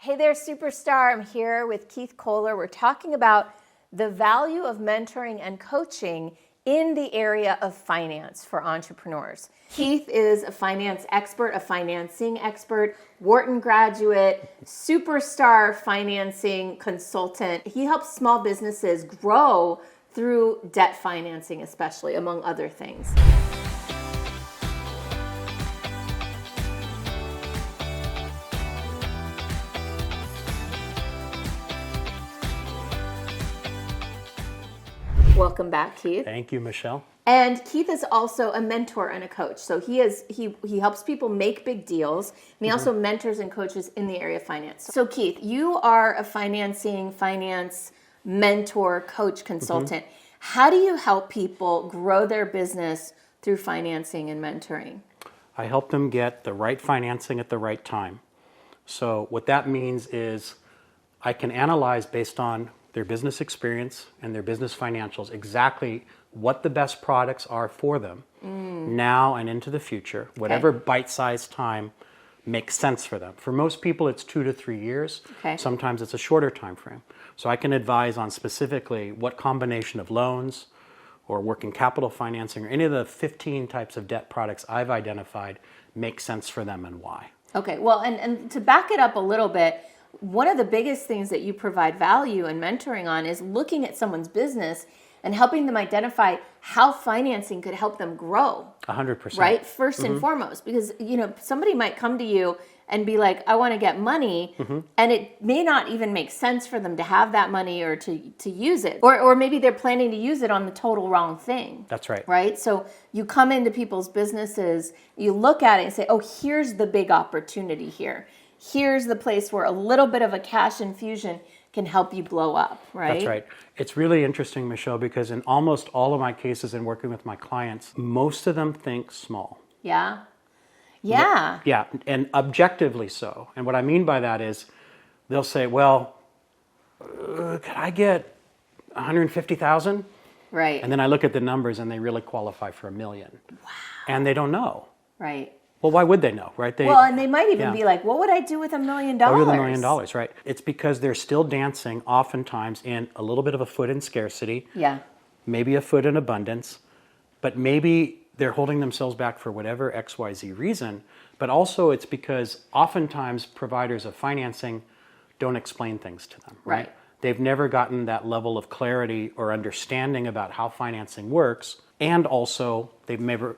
Hey there, superstar. I'm here with Keith Kohler. We're talking about the value of mentoring and coaching in the area of finance for entrepreneurs. Keith is a finance expert, a financing expert, Wharton graduate, superstar financing consultant. He helps small businesses grow through debt financing, especially, among other things. Welcome back, Keith. Thank you, Michelle. And Keith is also a mentor and a coach. So he helps people make big deals, and he also mentors and coaches in the area of finance. So Keith, you are a finance mentor, coach, consultant. How do you help people grow their business through financing and mentoring? I help them get the right financing at the right time. So what that means is I can analyze based on their business experience and their business financials exactly what the best products are for them now and into the future, whatever bite-sized time makes sense for them. For most people, it's 2 to 3 years. Sometimes it's a shorter time frame. So I can advise on specifically what combination of loans or working capital financing or any of the 15 types of debt products I've identified make sense for them and why. Okay, well, and to back it up a little bit, one of the biggest things that you provide value and mentoring on is looking at someone's business and helping them identify how financing could help them grow. 100%. Right? First and foremost, because somebody might come to you and be like, I want to get money, and it may not even make sense for them to have that money or to use it. Or maybe they're planning to use it on the total wrong thing. That's right. Right? So you come into people's businesses, you look at it and say, oh, here's the big opportunity here. Here's the place where a little bit of a cash infusion can help you blow up, right? That's right. It's really interesting, Michelle, because in almost all of my cases in working with my clients, most of them think small. Yeah? Yeah. Yeah, and objectively so. And what I mean by that is they'll say, well, could I get 150,000? Right. And then I look at the numbers and they really qualify for $1 million. Wow. And they don't know. Right. Well, why would they know, right? And they might even be like, what would I do with $1 million? What with $1 million, right? It's because they're still dancing oftentimes in a little bit of a foot in scarcity. Yeah. Maybe a foot in abundance, but maybe they're holding themselves back for whatever XYZ reason. But also it's because oftentimes providers of financing don't explain things to them, right? They've never gotten that level of clarity or understanding about how financing works. And also they've never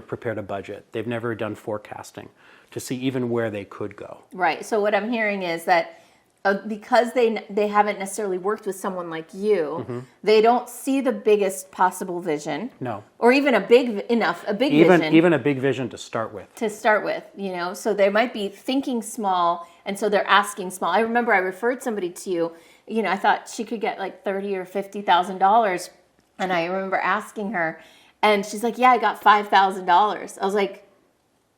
prepared a budget. They've never done forecasting to see even where they could go. Right. So what I'm hearing is that because they haven't necessarily worked with someone like you, they don't see the biggest possible vision. No. Or even a big vision. Even a big vision to start with. So they might be thinking small, and so they're asking small. I remember I referred somebody to you. I thought she could get like $30,000 or $50,000, and I remember asking her, and she's like, "Yeah, I got $5,000." I was like,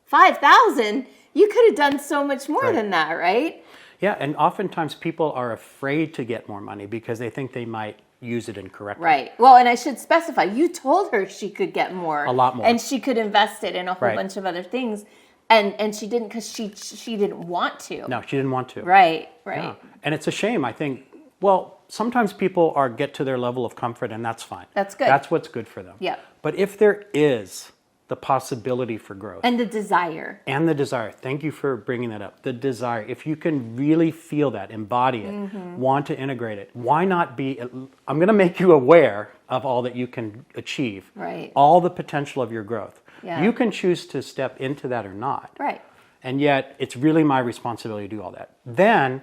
"5,000? You could have done so much more than that, right?" Yeah, and oftentimes people are afraid to get more money because they think they might use it incorrectly. Right. Well, and I should specify, you told her she could get more. A lot more. And she could invest it in a whole bunch of other things. And she didn't because she didn't want to. No, she didn't want to. Right. Yeah. And it's a shame, I think. Well, sometimes people get to their level of comfort, and that's fine. That's good. That's what's good for them. Yeah. But if there is the possibility for growth. And the desire. Thank you for bringing that up. The desire. If you can really feel that, embody it, want to integrate it, why not be, I'm going to make you aware of all that you can achieve. Right. All the potential of your growth. Yeah. You can choose to step into that or not. Right. And yet, it's really my responsibility to do all that. Then,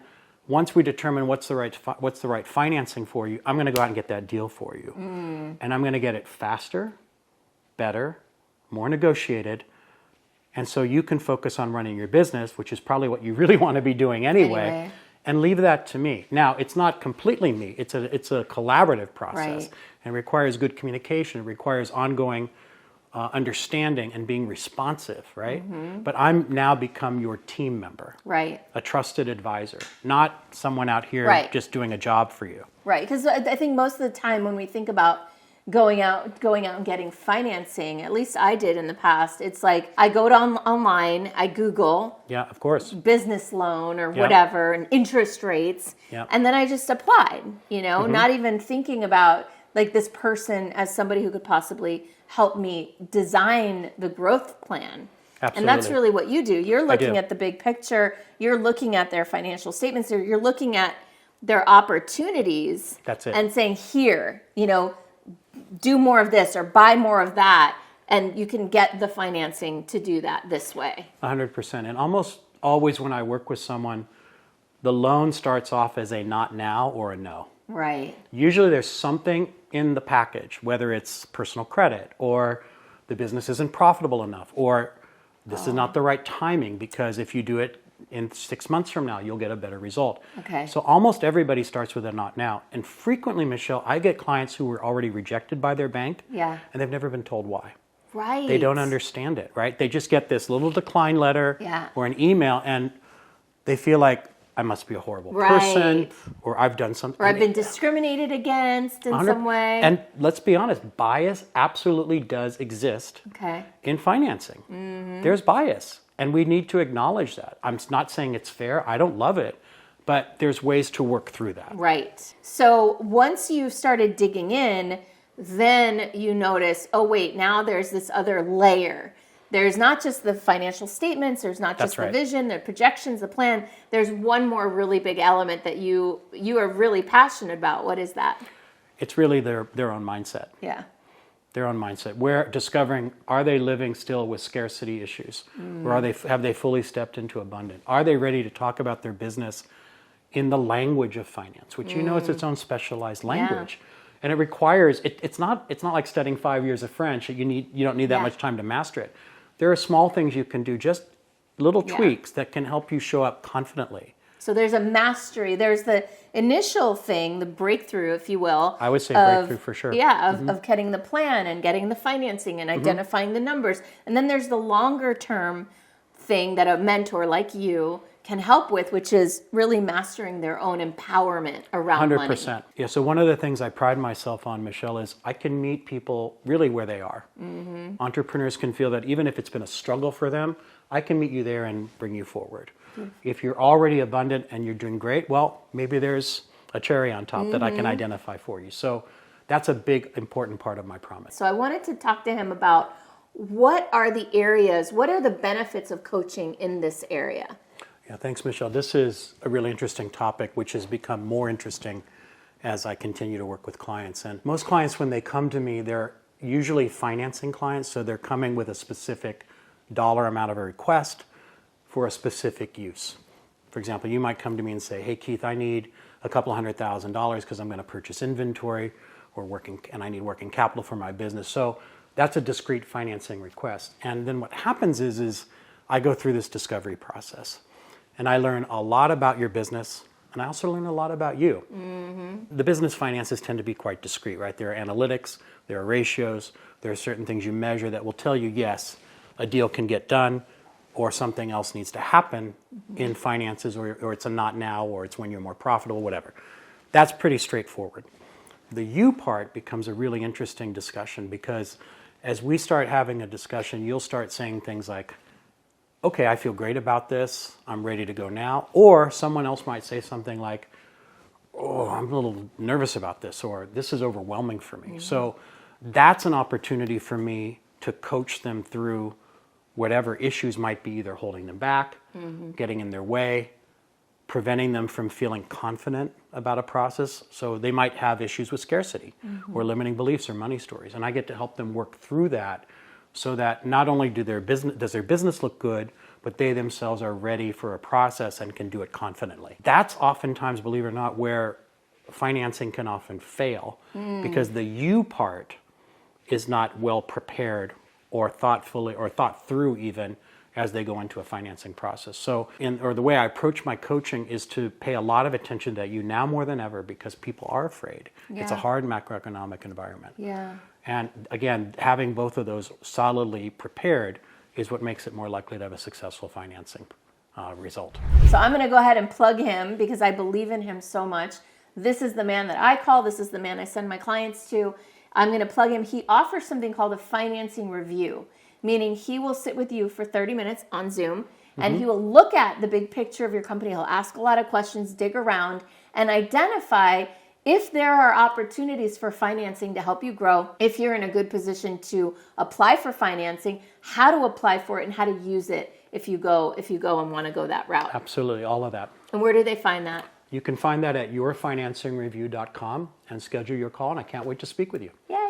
once we determine what's the right financing for you, I'm going to go out and get that deal for you. And I'm going to get it faster, better, more negotiated, and so you can focus on running your business, which is probably what you really want to be doing anyway. And leave that to me. Now, it's not completely me. It's a collaborative process, and it requires good communication. It requires ongoing understanding and being responsive, right? But I'm now become your team member, a trusted advisor, not someone out here just doing a job for you. Right, because I think most of the time when we think about going out and getting financing. At least I did in the past. It's like I go to online, I Google Yeah, of course. business loan or Yeah. whatever and interest rates, Yeah. and then I just applied, not even thinking about like this person as somebody who could possibly help me design the growth plan. Absolutely. And that's really what you do. You're looking do. at the big picture. You're looking at their financial statements. You're looking at their opportunities. That's it. And saying, here, do more of this or buy more of that. And you can get the financing to do that this way. 100%. And almost always when I work with someone, the loan starts off as a not now or a no. Right. Usually there's something in the package, whether it's personal credit or the business isn't profitable enough or this is not the right timing because if you do it in 6 months from now, you'll get a better result. Okay. So almost everybody starts with a not now. And frequently, Michelle, I get clients who were already rejected by their bank Yeah. and they've never been told why. Right. They don't understand it, right? They just get this little decline letter Yeah. or an email and they feel like I must be a horrible person or I've done something. Or I've been discriminated against in some way. And let's be honest, bias absolutely does exist Okay. in financing. There's bias and we need to acknowledge that. I'm not saying it's fair. I don't love it, but there's ways to work through that. Right. So once you started digging in, then you notice, oh, wait, now there's this other layer. There's not just the financial statements, there's not just the vision, the projections, the plan. There's one more really big element that you are really passionate about. What is that? It's really their own mindset. Yeah. Their own mindset. We're discovering, are they living still with scarcity issues? Or have they fully stepped into abundance? Are they ready to talk about their business in the language of finance, which it's its own specialized language. And it requires, it's not like studying 5 years of French. You don't need that much time to master it. There are small things you can do, just little tweaks that can help you show up confidently. So there's a mastery. There's the initial thing, the breakthrough, if you will. I would say breakthrough for sure. Yeah, of getting the plan and getting the financing and identifying the numbers. And then there's the longer term thing that a mentor like you can help with, which is really mastering their own empowerment around 100%. money. Yeah, so one of the things I pride myself on, Michelle, is I can meet people really where they are. Entrepreneurs can feel that even if it's been a struggle for them, I can meet you there and bring you forward. If you're already abundant and you're doing great, well, maybe there's a cherry on top that I can identify for you. So that's a big, important part of my promise. So I wanted to talk to him about what are the areas, what are the benefits of coaching in this area? Yeah, thanks, Michelle. This is a really interesting topic, which has become more interesting as I continue to work with clients. And most clients, when they come to me, they're usually financing clients, so they're coming with a specific dollar amount of a request for a specific use. For example, you might come to me and say, hey, Keith, I need a couple $100,000 because I'm going to purchase inventory and I need working capital for my business. So that's a discrete financing request. And then what happens is I go through this discovery process and I learn a lot about your business and I also learn a lot about you. The business finances tend to be quite discrete, right? There are analytics, there are ratios, there are certain things you measure that will tell you, yes, a deal can get done, or something else needs to happen in finances, or it's a not now, or it's when you're more profitable, whatever. That's pretty straightforward. The you part becomes a really interesting discussion because as we start having a discussion, you'll start saying things like, okay, I feel great about this, I'm ready to go now. Or someone else might say something like, oh, I'm a little nervous about this, or this is overwhelming for me. So that's an opportunity for me to coach them through whatever issues might be either holding them back, getting in their way, preventing them from feeling confident about a process. So they might have issues with scarcity or limiting beliefs or money stories. And I get to help them work through that so that not only does their business look good, but they themselves are ready for a process and can do it confidently. That's oftentimes, believe it or not, where financing can often fail because the you part is not well prepared or thoughtfully or thought through even as they go into a financing process. So, the way I approach my coaching is to pay a lot of attention to you now more than ever because people are afraid. It's a hard macroeconomic environment. Yeah. And again, having both of those solidly prepared is what makes it more likely to have a successful financing result. So I'm going to go ahead and plug him because I believe in him so much. This is the man that I call. This is the man I send my clients to. I'm going to plug him. He offers something called a financing review, meaning he will sit with you for 30 minutes on Zoom, and he will look at the big picture of your company. He'll ask a lot of questions, dig around, and identify if there are opportunities for financing to help you grow, if you're in a good position to apply for financing, how to apply for it, and how to use it if you go and want to go that route. Absolutely, all of that. And where do they find that? You can find that at yourfinancingreview.com and schedule your call, and I can't wait to speak with you. Yeah.